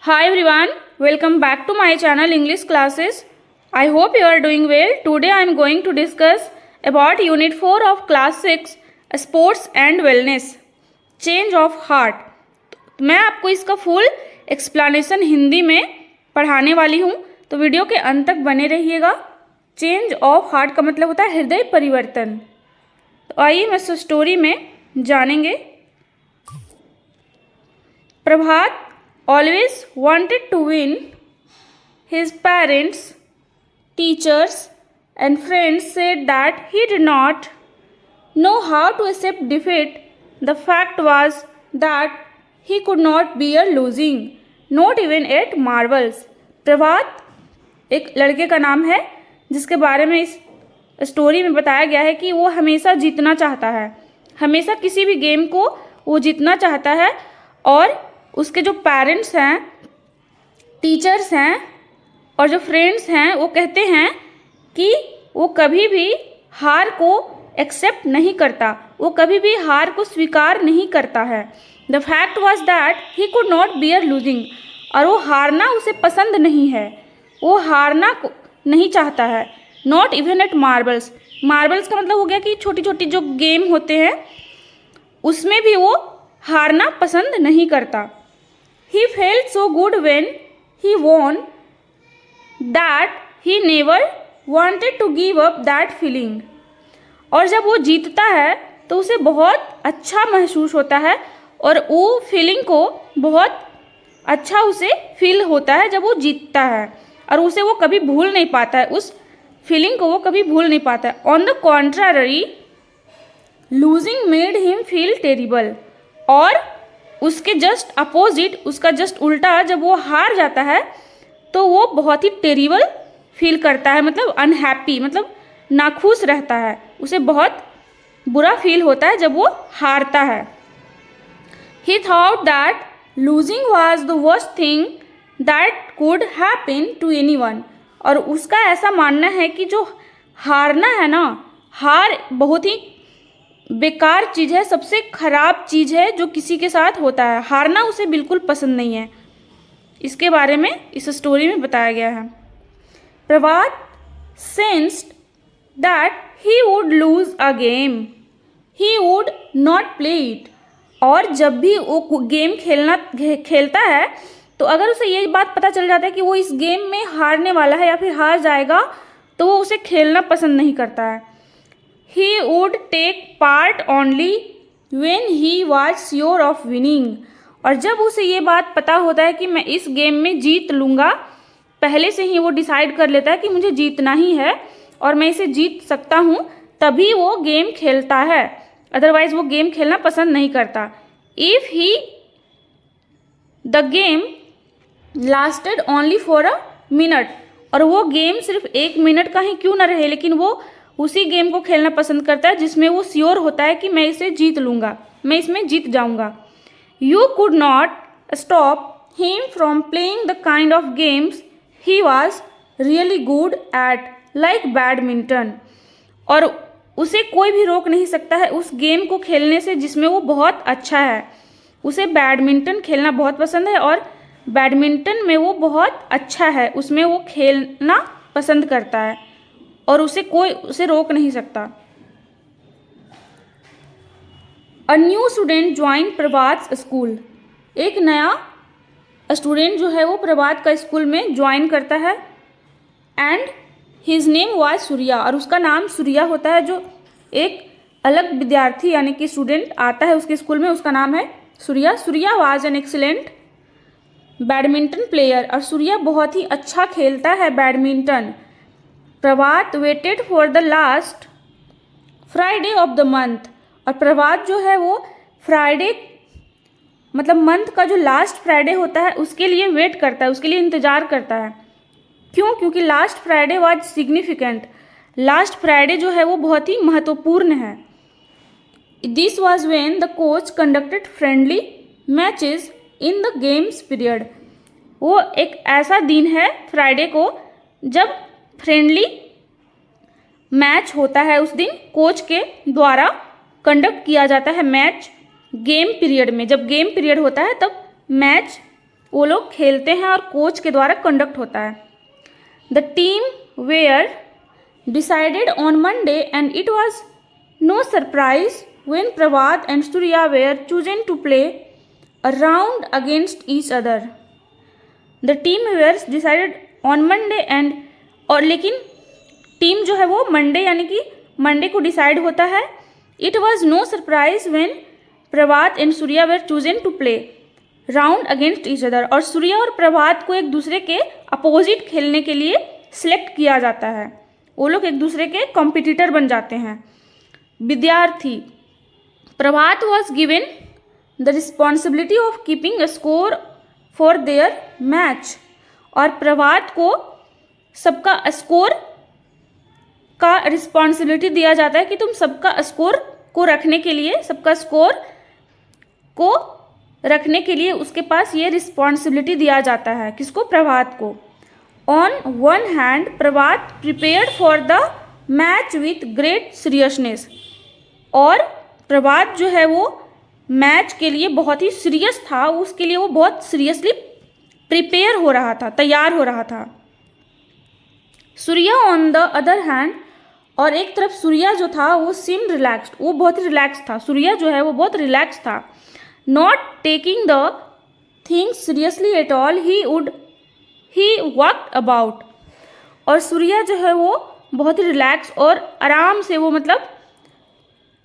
Hi everyone, welcome back to my channel English classes. I hope you are doing well. Today I am going to discuss about Unit 4 of Class 6 Sports and Wellness Change of Heart. मैं आपको इसका full explanation Hindi में पढ़ाने वाली हूँ, तो video के अंत तक बने रहिएगा। चेंज ऑफ हार्ट का मतलब होता है हृदय परिवर्तन। तो आइए मैं इस स्टोरी में जानेंगे। प्रभात always wanted to win. His parents, teachers and friends said that he did not know how to accept defeat. The fact was that he could not bear losing, not even at marbles. प्रभात एक लड़के का नाम है जिसके बारे में इस story में बताया गया है कि वो हमेशा जीतना चाहता है, हमेशा किसी भी गेम को वो जीतना चाहता है। और उसके जो पेरेंट्स हैं, टीचर्स हैं और जो फ्रेंड्स हैं वो कहते हैं कि वो कभी भी हार को एक्सेप्ट नहीं करता, वो कभी भी हार को स्वीकार नहीं करता है। The fact was that he could not bear losing, और वो हारना उसे पसंद नहीं है, वो हारना नहीं चाहता है। Not even at marbles, marbles का मतलब हो गया कि छोटी छोटी जो गेम होते हैं उसमें भी वो हारना पसंद नहीं करता। He felt so good when he won that he never wanted to give up that feeling. और जब वो जीतता है तो उसे बहुत अच्छा महसूस होता है और वो फीलिंग को बहुत अच्छा उसे फील होता है जब वो जीतता है, और उसे वो कभी भूल नहीं पाता है, उस फीलिंग को वो कभी भूल नहीं पाता है। On the contrary losing made him feel terrible, और उसके जस्ट अपोजिट, उसका जस्ट उल्टा, जब वो हार जाता है तो वो बहुत ही टेरिबल फील करता है, मतलब अनहैप्पी, मतलब नाखुश रहता है, उसे बहुत बुरा फील होता है जब वो हारता है। He thought that losing was the worst thing that could happen to anyone, और उसका ऐसा मानना है कि जो हारना है ना, हार बहुत ही बेकार चीज़ है, सबसे खराब चीज़ है जो किसी के साथ होता है। हारना उसे बिल्कुल पसंद नहीं है। इसके बारे में इस स्टोरी में बताया गया है। Prabhat sensed that he would lose a game, he would not play it, और जब भी वो गेम खेलता है तो अगर उसे ये बात पता चल जाता है कि वो इस गेम में हारने वाला है या फिर हार जाएगा तो वो उसे खेलना पसंद नहीं करता है। He would take part only when he was sure of winning, और जब उसे ये बात पता होता है कि मैं इस गेम में जीत लूँगा, पहले से ही वो डिसाइड कर लेता है कि मुझे जीतना ही है और मैं इसे जीत सकता हूँ, तभी वो गेम खेलता है, अदरवाइज वो गेम खेलना पसंद नहीं करता। If he the game lasted only for a minute, और वो गेम सिर्फ 1 मिनट का ही क्यों ना रहे, लेकिन वो उसी गेम को खेलना पसंद करता है जिसमें वो श्योर होता है कि मैं इसे जीत लूँगा, मैं इसमें जीत जाऊँगा। You could not stop him from playing the kind of games he was really good at, like badminton, और उसे कोई भी रोक नहीं सकता है उस गेम को खेलने से जिसमें वो बहुत अच्छा है। उसे बैडमिंटन खेलना बहुत पसंद है और बैडमिंटन में वो बहुत अच्छा है, उसमें वो खेलना पसंद करता है और कोई उसे रोक नहीं सकता। A new student join Prabhat school, एक नया स्टूडेंट जो है वो प्रभात का स्कूल में ज्वाइन करता है। And his name was Surya, और उसका नाम सूर्या होता है। जो एक अलग विद्यार्थी यानी कि स्टूडेंट आता है उसके स्कूल में, उसका नाम है Surya. Surya was an excellent badminton player, और सूर्या बहुत ही अच्छा खेलता है badminton. Prabhat waited for the last Friday of the month, और प्रभात जो है वो फ्राइडे मतलब मंथ का जो लास्ट फ्राइडे होता है उसके लिए वेट करता है, उसके लिए इंतज़ार करता है। क्यों? क्योंकि last Friday was significant, last Friday जो है वो बहुत ही महत्वपूर्ण है। This was when the coach conducted friendly matches in the games period, वो एक ऐसा दिन है फ्राइडे को जब फ्रेंडली मैच होता है, उस दिन कोच के द्वारा कंडक्ट किया जाता है मैच गेम पीरियड में। जब गेम पीरियड होता है तब मैच वो लोग खेलते हैं और कोच के द्वारा कंडक्ट होता है। The team were decided on Monday and it was no surprise when Prabhat and Surya were chosen to play a round against each other. The team were decided on Monday and और लेकिन team जो है वो Monday यानी कि Monday को decide होता है। It was no surprise when Prabhat and Surya were chosen to play round against each other और सूर्या और प्रभात को एक दूसरे के अपोजिट खेलने के लिए सिलेक्ट किया जाता है। वो लोग एक दूसरे के कॉम्पिटिटर बन जाते हैं। विद्यार्थी प्रभात was given the responsibility of keeping a score for their match और प्रभात को सबका स्कोर का रिस्पॉन्सिबिलिटी दिया जाता है कि तुम सबका स्कोर को रखने के लिए सबका स्कोर को रखने के लिए उसके पास ये रिस्पॉन्सिबिलिटी दिया जाता है। किसको? प्रभात को। On one hand Prabhat prepared for the match with great seriousness और प्रभात जो है वो मैच के लिए बहुत ही सीरियस था, उसके लिए वो बहुत सीरियसली प्रिपेयर हो रहा था, तैयार हो रहा था। Surya on the other hand और एक तरफ सूर्या जो था वो सीम रिलैक्स्ड, वो बहुत ही रिलैक्स था। सूर्या जो है वो बहुत रिलैक्स था। Not taking the things seriously at all he walked about और सूर्या जो है वो बहुत ही रिलैक्स और आराम से वो मतलब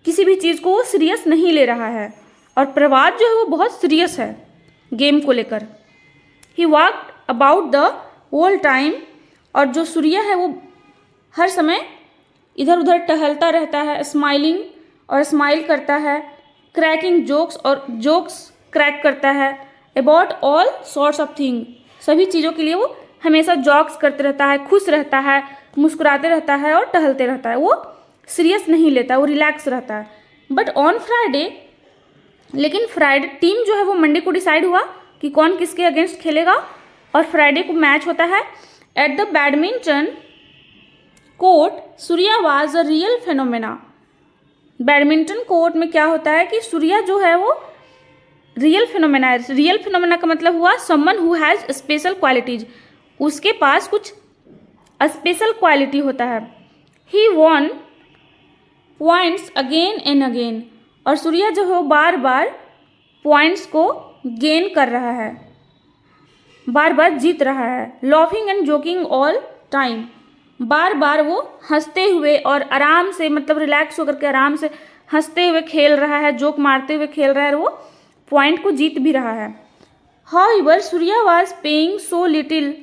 किसी भी चीज़ को वो सीरियस नहीं ले रहा है और प्रभात जो है वो बहुत सीरियस है गेम को लेकर। He walked about the whole time और जो सूर्या है वो हर समय इधर उधर टहलता रहता है, स्माइलिंग और स्माइल करता है, क्रैकिंग जोक्स और जोक्स क्रैक करता है, about all sorts of thing, सभी चीज़ों के लिए वो हमेशा जॉक्स करते रहता है, खुश रहता है, मुस्कुराते रहता है और टहलते रहता है। वो सीरियस नहीं लेता, वो रिलैक्स रहता है। बट ऑन फ्राइडे लेकिन फ्राइडे टीम जो है वो मंडे को डिसाइड हुआ कि कौन किसके अगेंस्ट खेलेगा और फ्राइडे को मैच होता है। At the badminton court Surya was a real phenomena. Badminton court में क्या होता है कि सूर्या जो है वो रियल फिनोमेना है। रियल फिनोमेना का मतलब हुआ someone who has special qualities, उसके पास कुछ स्पेशल क्वालिटी होता है। He won points again and again और सूर्या जो है वो बार बार पॉइंट्स को गेन कर रहा है, बार बार जीत रहा है। Laughing and joking all time, बार बार वो हंसते हुए और आराम से मतलब रिलैक्स होकर के आराम से हंसते हुए खेल रहा है, जोक मारते हुए खेल रहा है और वो पॉइंट को जीत भी रहा है। However Surya was paying so little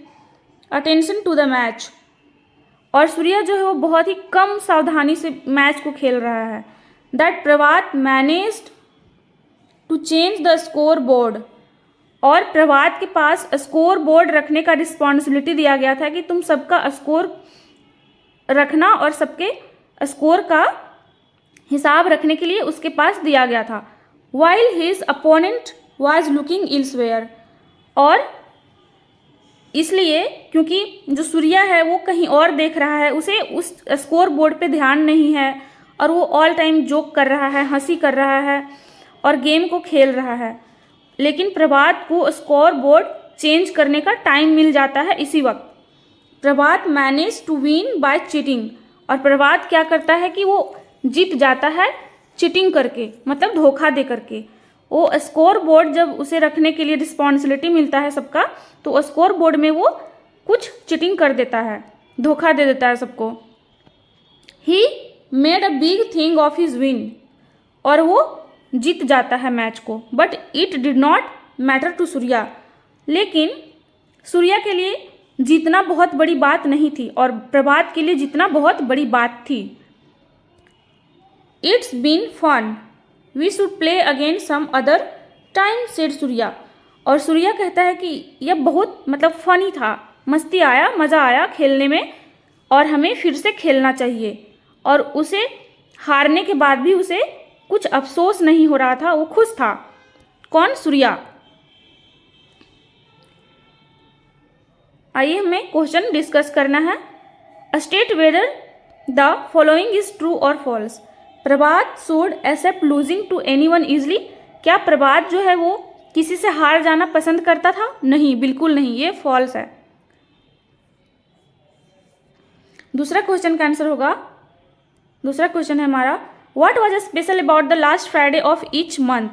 attention to the match और सूर्या जो है वो बहुत ही कम सावधानी से मैच को खेल रहा है। That Prabhat managed to change the score board और प्रभात के पास स्कोर बोर्ड रखने का रिस्पॉन्सिबिलिटी दिया गया था कि तुम सबका स्कोर रखना और सबके स्कोर का हिसाब रखने के लिए उसके पास दिया गया था। While his opponent was looking elsewhere और इसलिए क्योंकि जो सूर्या है वो कहीं और देख रहा है, उसे उस स्कोर बोर्ड पे ध्यान नहीं है और वो ऑल टाइम जोक कर रहा है, हंसी कर रहा है और गेम को खेल रहा है। लेकिन प्रभात को स्कोर बोर्ड चेंज करने का टाइम मिल जाता है इसी वक्त। Prabhat manage to win by cheating और प्रभात क्या करता है कि वो जीत जाता है चीटिंग करके, मतलब धोखा दे करके। वो स्कोर बोर्ड जब उसे रखने के लिए रिस्पॉन्सिबिलिटी मिलता है सबका, तो स्कोर बोर्ड में वो कुछ चीटिंग कर देता है, धोखा दे देता है सबको। He made a big thing of his win और वो जीत जाता है मैच को। But it did not matter to Surya, लेकिन सूर्या के लिए जीतना बहुत बड़ी बात नहीं थी और प्रभात के लिए जीतना बहुत बड़ी बात थी। It's been fun, we should play again some other time said Surya और सूर्या कहता है कि यह बहुत मतलब फनी था, मस्ती आया, मज़ा आया खेलने में और हमें फिर से खेलना चाहिए। और उसे हारने के बाद भी उसे कुछ अफसोस नहीं हो रहा था, वो खुश था। कौन? सूर्या। आइए हमें क्वेश्चन डिस्कस करना है। State whether the following is true और false. Prabhat should accept losing to anyone easily. क्या प्रभात जो है वो किसी से हार जाना पसंद करता था? नहीं, बिल्कुल नहीं, ये फॉल्स है। दूसरा क्वेश्चन का आंसर होगा, दूसरा क्वेश्चन है हमारा, what was special about the last Friday of each month.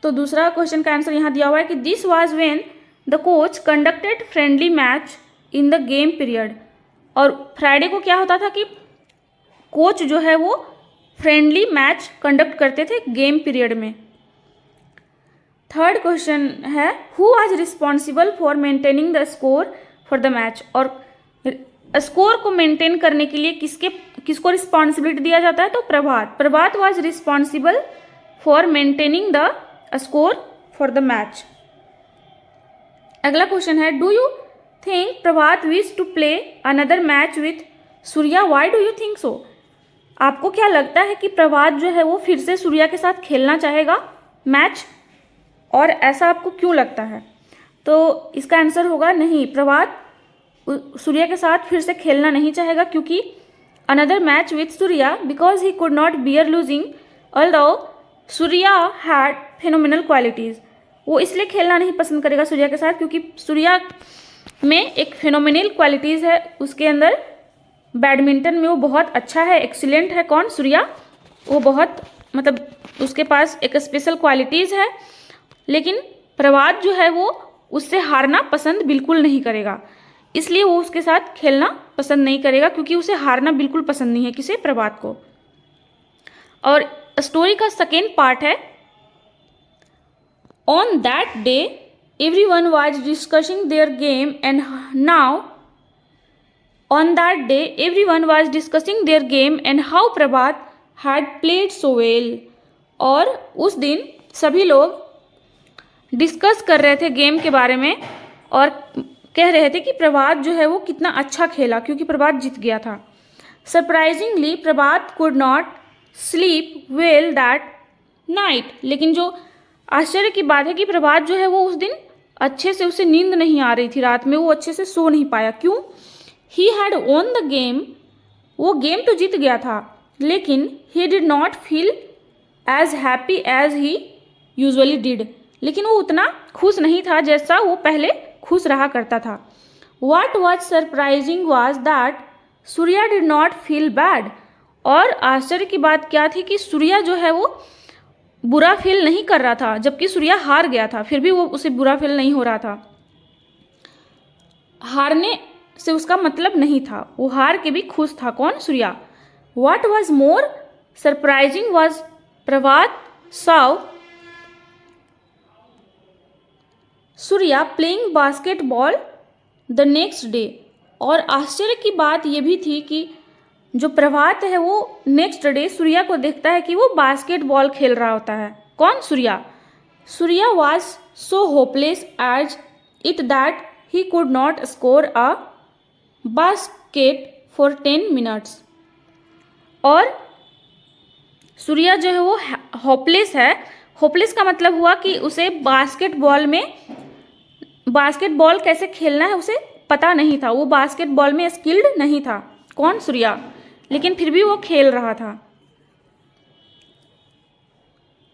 तो दूसरा क्वेश्चन का आंसर यहाँ दिया हुआ है कि this was when the coach conducted friendly match in the game period. और फ्राइडे को क्या होता था कि कोच जो है वो फ्रेंडली मैच कंडक्ट करते थे गेम पीरियड में। थर्ड क्वेश्चन है, who was responsible for maintaining the score for the match. और स्कोर को मेंटेन करने के लिए किसको रिस्पॉन्सिबिलिटी दिया जाता है? तो Prabhat was responsible for maintaining the score for the match. अगला क्वेश्चन है, do you think Prabhat wish to play another match with Surya, why do you think so. आपको क्या लगता है कि प्रभात जो है वो फिर से सूर्या के साथ खेलना चाहेगा मैच, और ऐसा आपको क्यों लगता है? तो इसका आंसर होगा नहीं, प्रभात सूर्या के साथ फिर से खेलना नहीं चाहेगा, क्योंकि another match with Surya because he could not bear losing although Surya had phenomenal qualities. वो इसलिए खेलना नहीं पसंद करेगा सूर्या के साथ क्योंकि सूर्या में एक फेनोमिनल क्वालिटीज़ है, उसके अंदर बैडमिंटन में वो बहुत अच्छा है, एक्सीलेंट है। कौन? सूर्या। वो बहुत मतलब उसके पास एक स्पेशल क्वालिटीज़ है, लेकिन प्रभात जो है वो उससे हारना पसंद बिल्कुल नहीं करेगा, इसलिए वो उसके साथ खेलना पसंद नहीं करेगा, क्योंकि उसे हारना बिल्कुल पसंद नहीं है, किसे? प्रभात को। और स्टोरी का सेकेंड पार्ट है, on that day everyone was discussing their game and now on that day everyone was discussing their game and how Prabhat had played so well. और उस दिन सभी लोग डिस्कस कर रहे थे गेम के बारे में और कह रहे थे कि प्रभात जो है वो कितना अच्छा खेला, क्योंकि प्रभात जीत गया था। Surprisingly Prabhat could not sleep well that night. लेकिन जो आश्चर्य की बात है कि प्रभात जो है वो उस दिन अच्छे से, उसे नींद नहीं आ रही थी, रात में वो अच्छे से सो नहीं पाया। क्यों? He had won the game. वो गेम तो जीत गया था, लेकिन he did not feel as happy as he usually did. लेकिन वो उतना खुश नहीं था जैसा वो पहले खुश रहा करता था। What was surprising was that Surya did not feel bad। और आश्चर्य की बात क्या थी कि सूर्या जो है वो बुरा फील नहीं कर रहा था, जबकि सूर्या हार गया था, फिर भी वो उसे बुरा फील नहीं हो रहा था। हारने से उसका मतलब नहीं था, वो हार के भी खुश था। कौन? Surya. What was more surprising was Prabhat saw Surya playing basketball the next day. और आश्चर्य की बात यह भी थी कि जो प्रभात है वो नेक्स्ट डे सूर्या को देखता है कि वो बास्केटबॉल खेल रहा होता है। कौन? Surya. Surya was so hopeless as it that he could not score a basket for 10 minutes. और सूर्या जो है वो होपलेस है। होपलेस का मतलब हुआ कि उसे बास्केटबॉल कैसे खेलना है उसे पता नहीं था, वो बास्केटबॉल में स्किल्ड नहीं था। कौन? सूर्या। लेकिन फिर भी वो खेल रहा था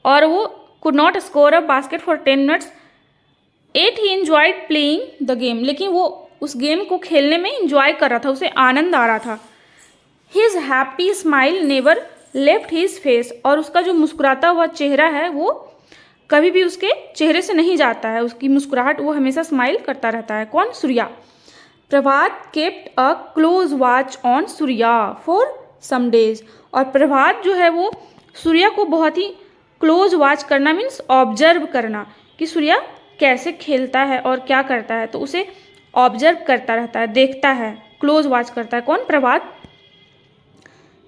और वो could not score a basket for 10 minutes yet he enjoyed playing the game. लेकिन वो उस गेम को खेलने में इंजॉय कर रहा था, उसे आनंद आ रहा था। His happy smile never left his face. और उसका जो मुस्कुराता हुआ चेहरा है वो कभी भी उसके चेहरे से नहीं जाता है, उसकी मुस्कुराहट, वो हमेशा स्माइल करता रहता है। कौन? Surya. Prabhat kept a close watch on Surya for some days. और प्रभात जो है वो सूर्या को बहुत ही क्लोज वॉच करना मीन्स ऑब्जर्व करना, कि सूर्या कैसे खेलता है और क्या करता है, तो उसे ऑब्जर्व करता रहता है, देखता है, क्लोज वॉच करता है। कौन? Prabhat.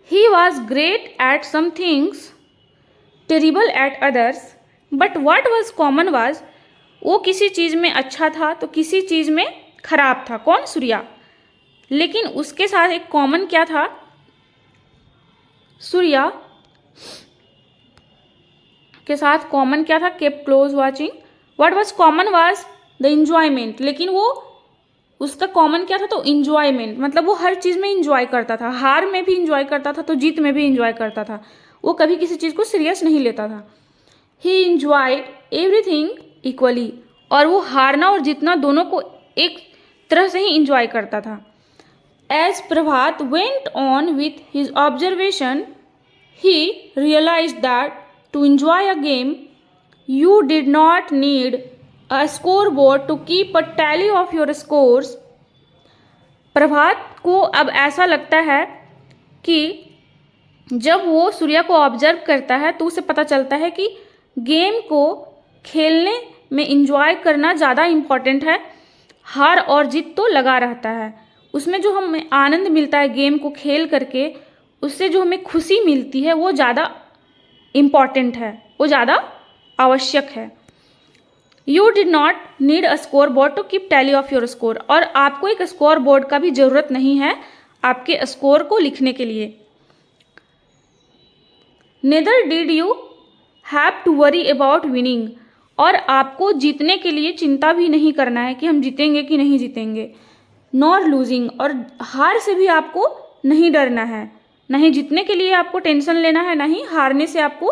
He was great at some things terrible at others but what was common was. वो किसी चीज़ में अच्छा था तो किसी चीज़ में खराब था। कौन? सूर्या। लेकिन उसके साथ एक कॉमन क्या था? सूर्या के साथ कॉमन क्या था? Kept close watching. What was common was the enjoyment. लेकिन वो उसका कॉमन क्या था? तो इंजॉयमेंट, मतलब वो हर चीज़ में इंजॉय करता था, हार में भी इंजॉय करता था तो जीत में भी इंजॉय करता था। वो कभी किसी चीज़ को सीरियस नहीं लेता था। ही इंजॉयड एवरीथिंग इक्वली, और वो हारना और जीतना दोनों को एक तरह से ही इंजॉय करता था। As Prabhat went on with his observation he realized that to enjoy a game you did not need a scoreboard to keep a tally of your scores। प्रभात को अब ऐसा लगता है कि जब वो सूर्या को ऑब्जर्व करता है तो उसे पता चलता है कि गेम को खेलने में इंजॉय करना ज़्यादा इम्पॉर्टेंट है, हार और जीत तो लगा रहता है। उसमें जो हमें आनंद मिलता है गेम को खेल करके, उससे जो हमें खुशी मिलती है वो ज़्यादा इम्पॉर्टेंट है, वो ज़्यादा आवश्यक है। You did not need a score board to keep tally of your score, और आपको एक स्कोर बोर्ड का भी ज़रूरत नहीं है आपके स्कोर को लिखने के लिए। Neither did you have to worry about winning, और आपको जीतने के लिए चिंता भी नहीं करना है कि हम जीतेंगे कि नहीं जीतेंगे। नॉर लूजिंग, और हार से भी आपको नहीं डरना है, नहीं जीतने के लिए आपको टेंशन लेना है, नहीं हारने से आपको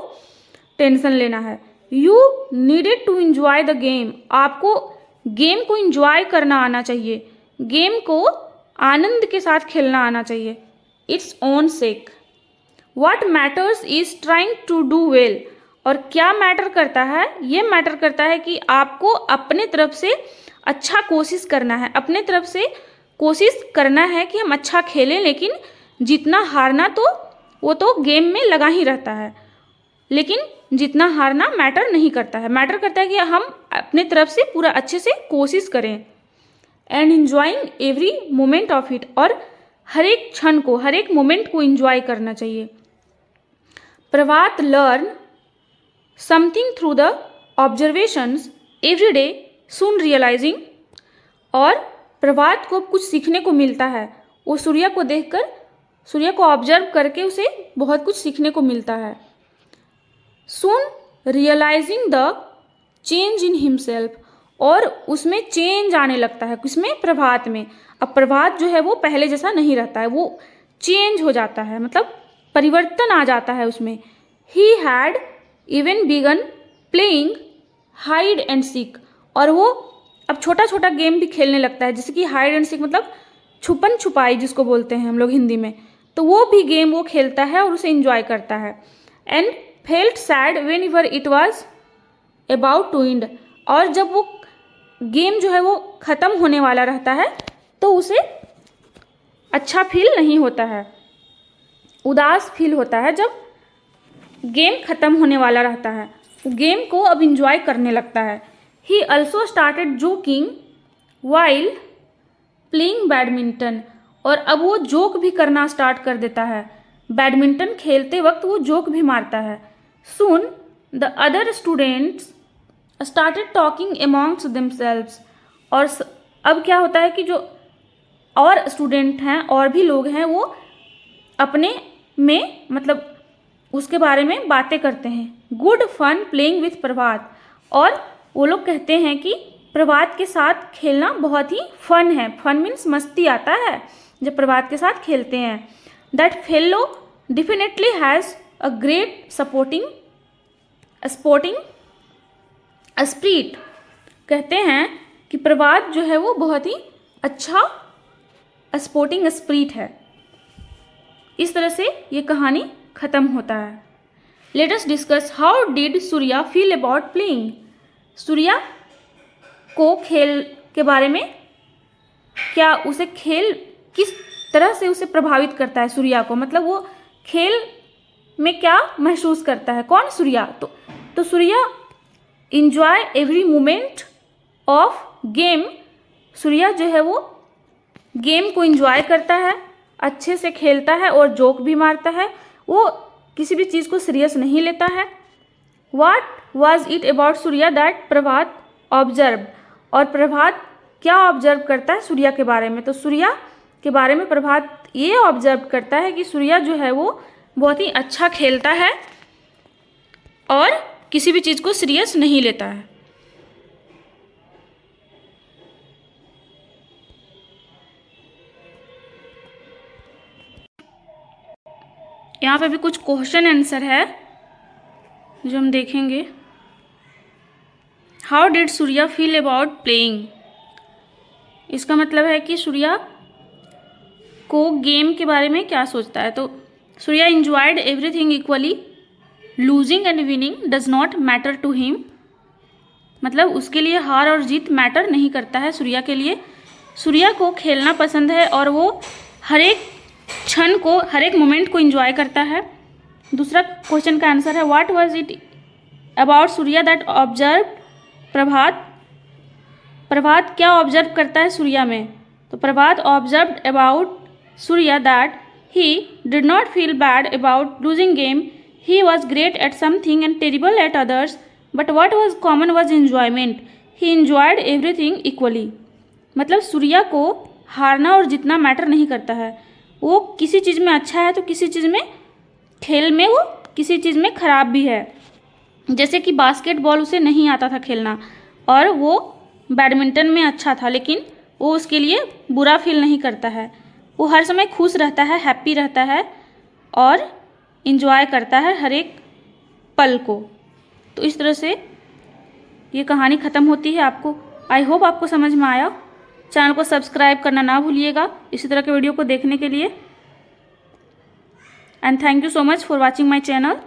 टेंशन लेना है। You needed to enjoy the game, आपको गेम को इंजॉय करना आना चाहिए, गेम को आनंद के साथ खेलना आना चाहिए। Its own sake, what matters is trying to do well, और क्या मैटर करता है, ये मैटर करता है कि आपको अपने तरफ से अच्छा कोशिश करना है, अपने तरफ से कोशिश करना है कि हम अच्छा खेलें, लेकिन जीतना हारना तो वो तो गेम में लगा ही रहता है, लेकिन जीतना हारना मैटर नहीं करता है। मैटर करता है कि हम अपने तरफ से पूरा अच्छे से कोशिश करें। And enjoying every moment of it, और हर एक क्षण को, हर एक मोमेंट को एंजॉय करना चाहिए। Prabhat learn something through the observations every day soon realising, और प्रभात को कुछ सीखने को मिलता है, वो सूर्या को देखकर, सूर्या को ऑब्जर्व करके उसे बहुत कुछ सीखने को मिलता है। Soon realising the change in himself, और उसमें चेंज आने लगता है, किसमें, प्रभात में। अब प्रभात जो है वो पहले जैसा नहीं रहता है, वो चेंज हो जाता है, मतलब परिवर्तन आ जाता है उसमें। He had even begun playing hide and seek, और वो अब छोटा छोटा गेम भी खेलने लगता है, जैसे कि हाइड एंड सीक मतलब छुपन छुपाई जिसको बोलते हैं हम लोग हिंदी में, तो वो भी गेम वो खेलता है और उसे इंजॉय करता है। And felt sad whenever it was about to end, और जब वो गेम जो है वो ख़त्म होने वाला रहता है तो उसे अच्छा फील नहीं होता है, उदास फील होता है जब गेम ख़त्म होने वाला रहता है, गेम को अब इंजॉय करने लगता है। He also started joking while playing badminton, और अब वो जोक भी करना स्टार्ट कर देता है, बैडमिंटन खेलते वक्त वो जोक भी मारता है। Soon the other students started talking amongst themselves, और अब क्या होता है कि जो और स्टूडेंट हैं और भी लोग हैं वो अपने में मतलब उसके बारे में बातें करते हैं। गुड फन प्लेइंग विथ प्रभात, और वो लोग कहते हैं कि प्रभात के साथ खेलना बहुत ही फन है, फन मीन्स मस्ती आता है जब प्रभात के साथ खेलते हैं। That fellow definitely has a great sporting spirit, कहते हैं कि प्रभात जो है वो बहुत ही अच्छा स्पोर्टिंग स्पिरिट है। इस तरह से ये कहानी ख़त्म होता है। Let us discuss how did Surya feel about playing. Surya को खेल के बारे में क्या, उसे खेल किस तरह से उसे प्रभावित करता है सूर्या को, मतलब वो खेल में क्या महसूस करता है, कौन, सूर्या। तो Surya enjoy every moment of game, Surya जो है वो गेम को इंजॉय करता है, अच्छे से खेलता है और जोक भी मारता है, वो किसी भी चीज़ को सीरियस नहीं लेता है। What was it about Surya that Prabhat observe, और प्रभात क्या ऑब्जर्व करता है सूर्या के बारे में, तो सूर्या के बारे में प्रभात ये ऑब्जर्व करता है कि सूर्या जो है वो बहुत ही अच्छा खेलता है और किसी भी चीज़ को सीरियस नहीं लेता है। यहाँ पे भी कुछ क्वेश्चन आंसर है जो हम देखेंगे। How did Surya feel about playing. इसका मतलब है कि सूर्या को गेम के बारे में क्या सोचता है। तो Surya enjoyed everything equally, losing and winning does not matter to him. मतलब उसके लिए हार और जीत मैटर नहीं करता है सूर्या के लिए। सूर्या को खेलना पसंद है और वो हर एक क्षण को, हर एक मोमेंट को एंजॉय करता है। दूसरा क्वेश्चन का आंसर है what was it about Surya that observe Prabhat. Prabhat क्या ऑब्जर्व करता है सूर्या में। तो Prabhat observed about Surya that he did not feel bad about losing game, he was great at something and terrible at others, but what was common was enjoyment, he enjoyed everything equally. मतलब सूर्या को हारना और जीतना matter नहीं करता है। वो किसी चीज़ में अच्छा है तो किसी चीज़ में, खेल में वो किसी चीज़ में ख़राब भी है। जैसे कि बास्केटबॉल उसे नहीं आता था खेलना और वो बैडमिंटन में अच्छा था, लेकिन वो उसके लिए बुरा फील नहीं करता है। वो हर समय खुश रहता है, हैप्पी रहता है और इन्जॉय करता है हर एक पल को। तो इस तरह से ये कहानी ख़त्म होती है। आई होप आपको समझ में आया। चैनल को सब्सक्राइब करना ना भूलिएगा इसी तरह के वीडियो को देखने के लिए। And thank you so much for watching my channel.